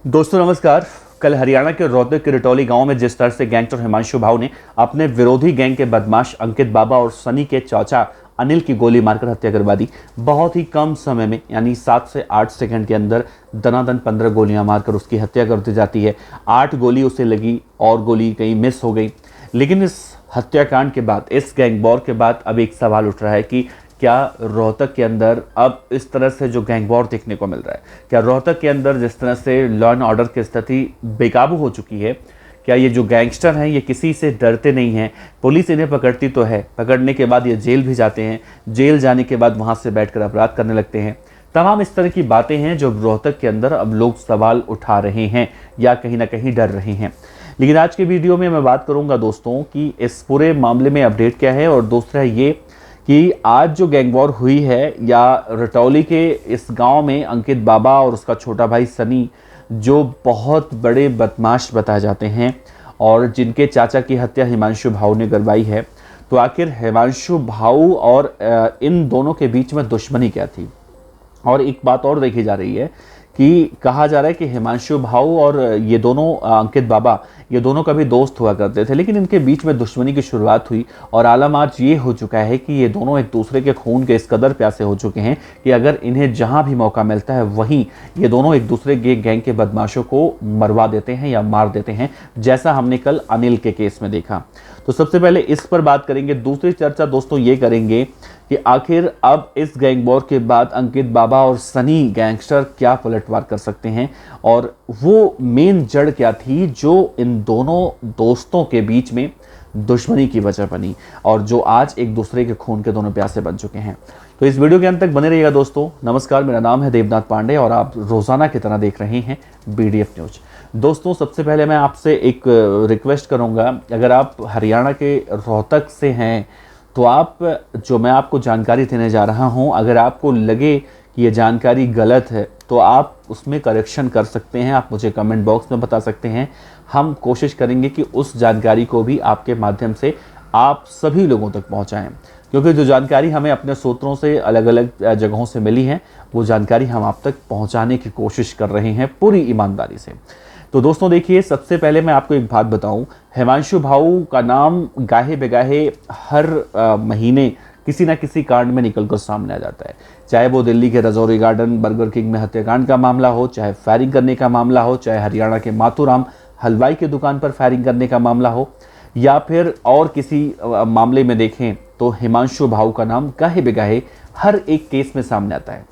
दोस्तों नमस्कार। कल हरियाणा के रोहतक के रिटौली गांव में जिस तरह से गैंगस्टर हिमांशु भाऊ ने अपने विरोधी गैंग के बदमाश अंकित बाबा और सनी के चाचा अनिल की गोली मारकर हत्या करवा दी, बहुत ही कम समय में यानी 7 से 8 सेकंड के अंदर दनादन 15 गोलियां मारकर उसकी हत्या कर दी जाती है। 8 गोली उसे लगी और गोली कहीं मिस हो गई। लेकिन इस हत्याकांड के बाद, इस गैंग वॉर के बाद अब एक सवाल उठ रहा है कि क्या रोहतक के अंदर अब इस तरह से जो गैंग वॉर देखने को मिल रहा है, क्या रोहतक के अंदर जिस तरह से लॉ एंड ऑर्डर की स्थिति बेकाबू हो चुकी है, क्या ये जो गैंगस्टर हैं ये किसी से डरते नहीं हैं? पुलिस इन्हें पकड़ती तो है, पकड़ने के बाद ये जेल भी जाते हैं, जेल जाने के बाद वहाँ से बैठकर अपराध करने लगते हैं। तमाम इस तरह की बातें हैं जो रोहतक के अंदर अब लोग सवाल उठा रहे हैं या कहीं ना कहीं डर रहे हैं। लेकिन आज के वीडियो में मैं बात करूंगा दोस्तों कि इस पूरे मामले में अपडेट क्या है, और दूसरा ये कि आज जो गैंग वॉर हुई है या रटौली के इस गांव में अंकित बाबा और उसका छोटा भाई सनी जो बहुत बड़े बदमाश बताए जाते हैं और जिनके चाचा की हत्या हिमांशु भाऊ ने करवाई है, तो आखिर हिमांशु भाऊ और इन दोनों के बीच में दुश्मनी क्या थी? और एक बात और देखी जा रही है कि कहा जा रहा है कि हिमांशु भाऊ और ये दोनों अंकित बाबा, ये दोनों कभी दोस्त हुआ करते थे, लेकिन इनके बीच में दुश्मनी की शुरुआत हुई और आलम आज ये हो चुका है कि ये दोनों एक दूसरे के खून के इस कदर प्यासे हो चुके हैं कि अगर इन्हें जहां भी मौका मिलता है वहीं ये दोनों एक दूसरे के गैंग के बदमाशों को मरवा देते हैं या मार देते हैं, जैसा हमने कल अनिल के केस में देखा। तो सबसे पहले इस पर बात करेंगे। दूसरी चर्चा दोस्तों ये करेंगे कि आखिर अब इस गैंग वॉर के बाद अंकित बाबा और सनी गैंगस्टर क्या पलटवार कर सकते हैं, और वो मेन जड़ क्या थी जो इन दोनों दोस्तों के बीच में दुश्मनी की वजह बनी और जो आज एक दूसरे के खून के दोनों प्यासे बन चुके हैं। तो इस वीडियो के अंत तक बने रहिएगा दोस्तों। नमस्कार, मेरा नाम है देवनाथ पांडे और आप रोजाना की तरह देख रहे हैं BDF न्यूज। दोस्तों सबसे पहले मैं आपसे एक रिक्वेस्ट करूंगा, अगर आप हरियाणा के रोहतक से हैं तो आप, जो मैं आपको जानकारी देने जा रहा हूं, अगर आपको लगे कि ये जानकारी गलत है तो आप उसमें करेक्शन कर सकते हैं, आप मुझे कमेंट बॉक्स में बता सकते हैं। हम कोशिश करेंगे कि उस जानकारी को भी आपके माध्यम से आप सभी लोगों तक पहुंचाएं, क्योंकि जो जानकारी हमें अपने सूत्रों से अलग अलग जगहों से मिली है वो जानकारी हम आप तक पहुंचाने की कोशिश कर रहे हैं पूरी ईमानदारी से। तो दोस्तों देखिए, सबसे पहले मैं आपको एक बात बताऊं, हिमांशु भाऊ का नाम गाहे बेगाहे हर महीने किसी ना किसी कांड में निकलकर सामने आ जाता है। चाहे वो दिल्ली के रजौरी गार्डन बर्गर किंग में हत्याकांड का मामला हो, चाहे फायरिंग करने का मामला हो, चाहे हरियाणा के माथुराम हलवाई की दुकान पर फायरिंग करने का मामला हो, या फिर और किसी मामले में देखें तो हिमांशु भाऊ का नाम गाहे बेगाहे हर एक केस में सामने आता है।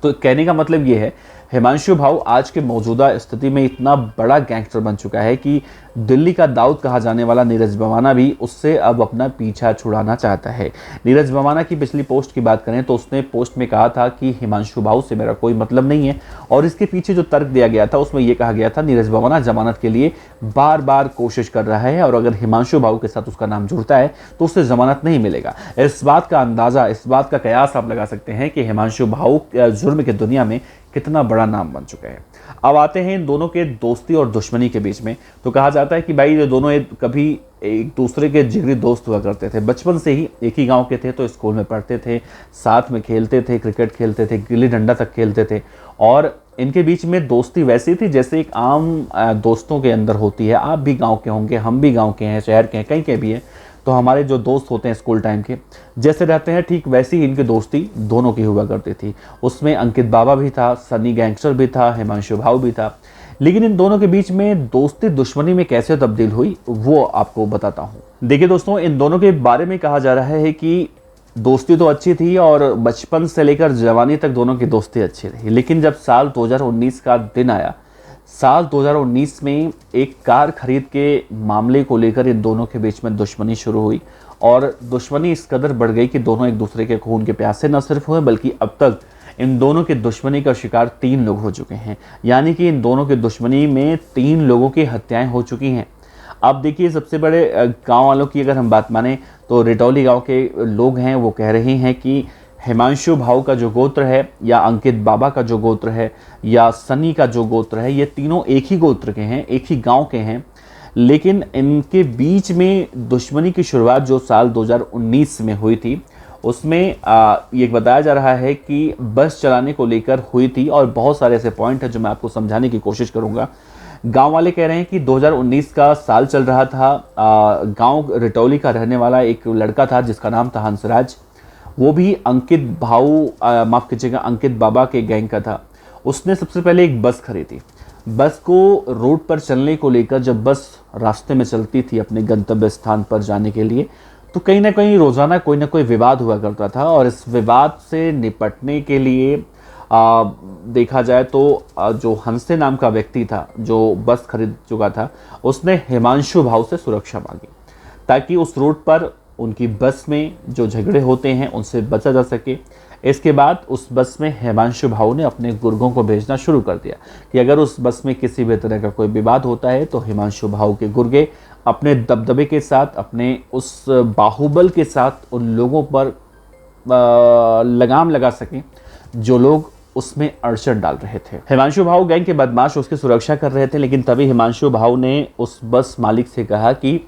तो कहने का मतलब ये है, हिमांशु भाऊ आज के मौजूदा स्थिति में इतना बड़ा गैंगस्टर बन चुका है कि दिल्ली का दाऊद कहा जाने वाला नीरज बवाना भी उससे अब अपना पीछा छुड़ाना चाहता है। नीरज बवाना की पिछली पोस्ट की बात करें तो उसने पोस्ट में कहा था कि हिमांशु भाऊ से मेरा कोई मतलब नहीं है, और इसके पीछे जो तर्क दिया गया था उसमें यह कहा गया था नीरज बवाना जमानत के लिए बार बार कोशिश कर रहा है और अगर हिमांशु भाऊ के साथ उसका नाम जुड़ता है तो उससे जमानत नहीं मिलेगा। इस बात का अंदाजा, इस बात का कयास आप लगा सकते हैं कि हिमांशु भाऊ जुर्म की दुनिया में कितना बड़ा नाम बन चुका है। अब आते हैं इन दोनों के दोस्ती और दुश्मनी के बीच में। तो कहा जाता है कि भाई ये दोनों कभी एक दूसरे के जिगरी दोस्त हुआ करते थे, बचपन से ही एक ही गांव के थे, तो स्कूल में पढ़ते थे, साथ में खेलते थे, क्रिकेट खेलते थे, गिल्ली डंडा तक खेलते थे, और इनके बीच में दोस्ती वैसी थी जैसे एक आम दोस्तों के अंदर होती है। आप भी गाँव के होंगे, हम भी गाँव के हैं, शहर के हैं, कहीं के भी हैं, तो हमारे जो दोस्त होते हैं स्कूल टाइम के जैसे रहते हैं, ठीक वैसी ही इनकी दोस्ती दोनों की हुआ करती थी। उसमें अंकित बाबा भी था, सनी गैंगस्टर भी था, हिमांशु भाऊ भी था। लेकिन इन दोनों के बीच में दोस्ती दुश्मनी में कैसे तब्दील हुई वो आपको बताता हूँ। देखिए दोस्तों, इन दोनों के बारे में कहा जा रहा है कि दोस्ती तो अच्छी थी और बचपन से लेकर जवानी तक दोनों की दोस्ती अच्छी रही, लेकिन जब साल 2019 का दिन आया, साल 2019 में एक कार खरीद के मामले को लेकर इन दोनों के बीच में दुश्मनी शुरू हुई, और दुश्मनी इस कदर बढ़ गई कि दोनों एक दूसरे के खून के प्यासे न सिर्फ हुए बल्कि अब तक इन दोनों की दुश्मनी का शिकार 3 लोग हो चुके हैं। यानी कि इन दोनों की दुश्मनी में 3 लोगों की हत्याएं हो चुकी हैं। अब देखिए, सबसे बड़े गांव वालों की अगर हम बात माने तो रिटौली गांव के लोग हैं, वो कह रहे हैं कि हिमांशु भाऊ का जो गोत्र है या अंकित बाबा का जो गोत्र है या सनी का जो गोत्र है, ये तीनों एक ही गोत्र के हैं, एक ही गांव के हैं, लेकिन इनके बीच में दुश्मनी की शुरुआत जो साल 2019 में हुई थी उसमें ये बताया जा रहा है कि बस चलाने को लेकर हुई थी और बहुत सारे ऐसे पॉइंट हैं जो मैं आपको समझाने की कोशिश करूंगा। गांव वाले कह रहे हैं कि 2019 का साल चल रहा था। गांव रिटौली का रहने वाला एक लड़का था जिसका नाम था हंसराज। वो भी अंकित भाऊ, माफ कीजिएगा, अंकित बाबा के गैंग का था। उसने सबसे पहले एक बस खरीदी। बस को रोड पर चलने को लेकर जब बस रास्ते में चलती थी अपने गंतव्य स्थान पर जाने के लिए, तो कहीं ना कहीं रोजाना कोई ना कोई विवाद हुआ करता था। और इस विवाद से निपटने के लिए देखा जाए तो जो हंसे नाम का व्यक्ति था जो बस खरीद चुका था, उसने हिमांशु भाऊ से सुरक्षा मांगी ताकि उस रोड पर उनकी बस में जो झगड़े होते हैं उनसे बचा जा सके। इसके बाद उस बस में हिमांशु भाऊ ने अपने गुर्गों को भेजना शुरू कर दिया कि अगर उस बस में किसी भी तरह का कोई विवाद होता है तो हिमांशु भाऊ के गुर्गे अपने दबदबे के साथ, अपने उस बाहुबल के साथ उन लोगों पर लगाम लगा सकें जो लोग उसमें अड़चन डाल रहे थे। हिमांशु भाऊ गैंग के बदमाश उसकी सुरक्षा कर रहे थे, लेकिन तभी हिमांशु भाऊ ने उस बस मालिक से कहा कि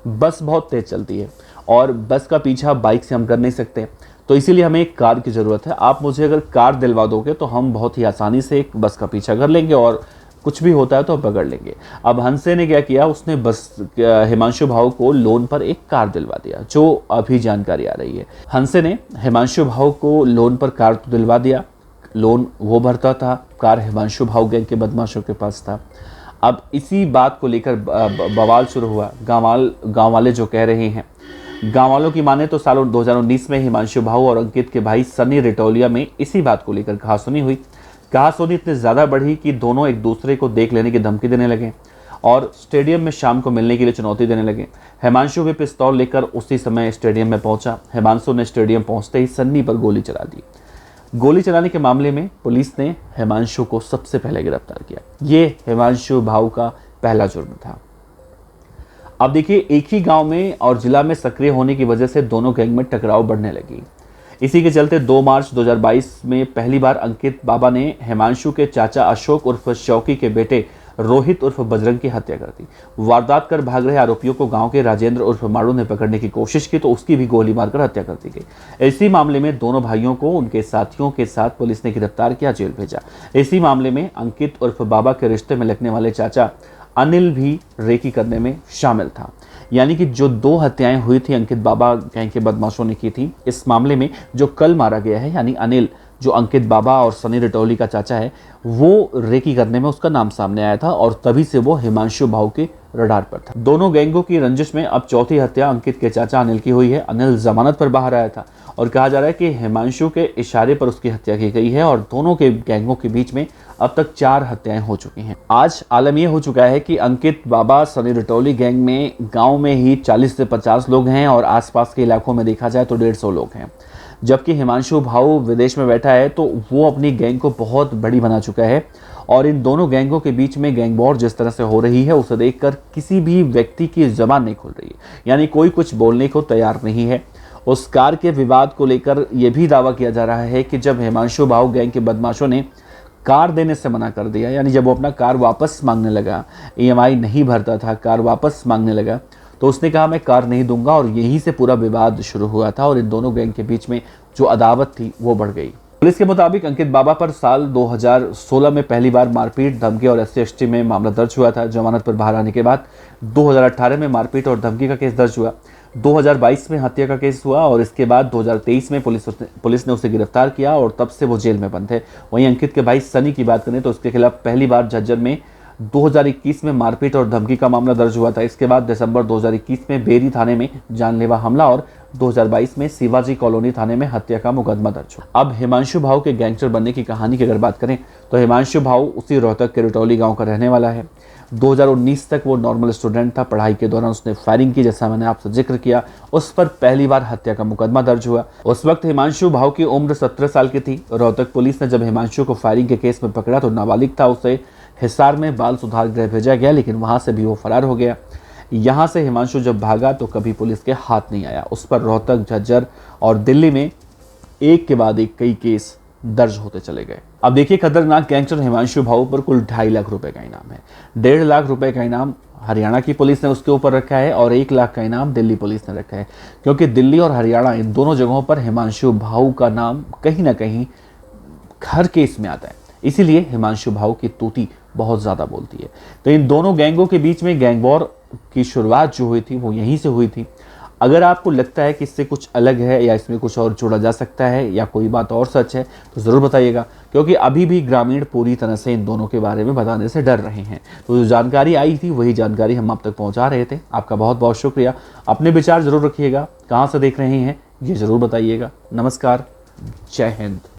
बस बहुत तेज चलती है और बस का पीछा बाइक से हम कर नहीं सकते, तो इसीलिए हमें एक कार की ज़रूरत है। आप मुझे अगर कार दिलवा दोगे तो हम बहुत ही आसानी से एक बस का पीछा कर लेंगे और कुछ भी होता है तो पकड़ लेंगे। अब हंसे ने क्या किया, उसने बस हिमांशु भाऊ को लोन पर एक कार दिलवा दिया, जो अभी जानकारी आ रही है। हंसे ने हिमांशु भाऊ को लोन पर कार तो दिलवा दिया, लोन वो भरता था, कार हिमांशु भाऊ गैंग के बदमाशों के पास था। अब इसी बात को लेकर बवाल शुरू हुआ। गांव वाले जो कह रहे हैं, गांव वालों की माने तो साल 2019 में हिमांशु भाऊ और अंकित के भाई सनी रिटौलिया में इसी बात को लेकर कहासुनी हुई। कहासुनी इतनी ज़्यादा बढ़ी कि दोनों एक दूसरे को देख लेने की धमकी देने लगे और स्टेडियम में शाम को मिलने के लिए चुनौती देने लगे। हिमांशु भी पिस्तौल लेकर उसी समय स्टेडियम में पहुंचा। हिमांशु ने स्टेडियम पहुंचते ही सन्नी पर गोली चला दी। गोली चलाने के मामले में पुलिस ने हिमांशु को सबसे पहले गिरफ्तार किया। ये हिमांशु भाऊ का पहला जुर्म था। अब देखिए, एक ही गांव में और जिला में सक्रिय होने की वजह से दोनों गैंग में टकराव बढ़ने लगी। इसी के चलते 2 मार्च 2022 में पहली बार अंकित बाबा ने हिमांशु के चाचा अशोक उर्फ शौकी के बेटे रोहित उर्फ बजरंग की हत्या कर दी। वारदात कर भाग रहे आरोपियों को गांव के राजेंद्र उर्फ माड़ू ने पकड़ने की कोशिश की तो उसकी भी गोली मारकर हत्या कर दी गई। इसी मामले में दोनों भाइयों को उनके साथियों के साथ पुलिस ने गिरफ्तार किया, जेल भेजा। इसी मामले में अंकित उर्फ बाबा के रिश्ते में लगने वाले चाचा अनिल भी रेकी करने में शामिल था। यानी कि जो 2 हत्याएं हुई थी अंकित बाबा गैंग के बदमाशों ने की थी, इस मामले में जो कल मारा गया है यानी अनिल, जो अंकित बाबा और सनी रिटौली का चाचा है, वो रेकी करने में उसका नाम सामने आया था और तभी से वो हिमांशु भाऊ के रडार पर था। दोनों गैंगों की रंजिश में अब चौथी हत्या अंकित के चाचा अनिल की हुई है। अनिल जमानत पर बाहर आया था और कहा जा रहा है कि हिमांशु के इशारे पर उसकी हत्या की गई है और दोनों के गैंगों के बीच में अब तक 4 हत्याएं हो चुकी हैं। आज आलम यह हो चुका है कि अंकित बाबा सनी रिटौली गैंग में गांव में ही 40 से 50 लोग हैं और आसपास के इलाकों में देखा जाए तो 150 लोग हैं। जबकि हिमांशु भाऊ विदेश में बैठा है तो वो अपनी गैंग को बहुत बड़ी बना चुका है और इन दोनों गैंगों के बीच में गैंग वॉर जिस तरह से हो रही है उसे देखकर किसी भी व्यक्ति की जबान नहीं खुल रही है, यानी कोई कुछ बोलने को तैयार नहीं है। उस कार के विवाद को लेकर यह भी दावा किया जा रहा है कि जब हिमांशु भाऊ गैंग के बदमाशों ने कार देने से मना कर दिया, यानी जब वो अपना कार वापस मांगने लगा, EMI नहीं भरता था, कार वापस मांगने लगा, तो उसने कहा मैं कार नहीं दूंगा और यहीं से पूरा विवाद शुरू हुआ था और इन दोनों गैंग के बीच में जो अदावत थी वो बढ़ गई। पुलिस के मुताबिक अंकित बाबा पर साल 2016 में पहली बार मारपीट, धमकी और SC/ST में मामला दर्ज हुआ था। जमानत पर बाहर आने के बाद 2018 में मारपीट और धमकी का केस दर्ज हुआ, 2022 में हत्या का केस हुआ और इसके बाद 2023 में पुलिस ने उसे गिरफ्तार किया और तब से वो जेल में बंद है। वहीं अंकित के भाई सनी की बात करें तो उसके खिलाफ पहली बार झज्जर में 2021 में मारपीट और धमकी का मामला दर्ज हुआ था। इसके बाद दिसंबर 2021 में बेरी थाने में जानलेवा हमला और 2022 में शिवाजी कॉलोनी थाने में हत्या का मुकदमा दर्ज हुआ। अब हिमांशु भाऊ के गैंगस्टर बनने की कहानी की अगर बात करें तो हिमांशु भाऊ उसी रोहतक के रिटौली गांव का रहने वाला है। 2019 तक वो नॉर्मल स्टूडेंट था। पढ़ाई के दौरान उसने फायरिंग की, जैसा मैंने आपसे जिक्र किया। उस पर पहली बार हत्या का मुकदमा दर्ज हुआ। उस वक्त हिमांशु भाऊ की उम्र 17 साल की थी। रोहतक पुलिस ने जब हिमांशु को फायरिंग के केस में पकड़ा तो नाबालिग था। उसे हिसार में बाल सुधार गृह भेजा गया, लेकिन वहां से भी वो फरार हो गया। यहाँ से हिमांशु जब भागा तो कभी पुलिस के हाथ नहीं आया। उस पर रोहतक, झज्जर और दिल्ली में एक के बाद एक कई केस दर्ज होते चले गए। अब देखिए, खतरनाक गैंगस्टर हिमांशु भाऊ पर कुल 2.5 लाख रुपए का इनाम है। 1.5 लाख रुपए का इनाम हरियाणा की पुलिस ने उसके ऊपर रखा है और 1 लाख का इनाम दिल्ली पुलिस ने रखा है, क्योंकि दिल्ली और हरियाणा इन दोनों जगहों पर हिमांशु भाऊ का नाम कहीं ना कहीं हर केस में आता है। इसीलिए हिमांशु भाऊ की तूती बहुत ज्यादा बोलती है। तो इन दोनों गैंगों के बीच में गैंग वॉर की शुरुआत जो हुई थी वो यहीं से हुई थी। अगर आपको लगता है कि इससे कुछ अलग है या इसमें कुछ और जोड़ा जा सकता है या कोई बात और सच है तो ज़रूर बताइएगा, क्योंकि अभी भी ग्रामीण पूरी तरह से इन दोनों के बारे में बताने से डर रहे हैं। तो जो जानकारी आई थी वही जानकारी हम आप तक पहुंचा रहे थे। आपका बहुत बहुत शुक्रिया। अपने विचार ज़रूर रखिएगा, कहाँ से देख रहे हैं ये ज़रूर बताइएगा। नमस्कार, जय हिंद।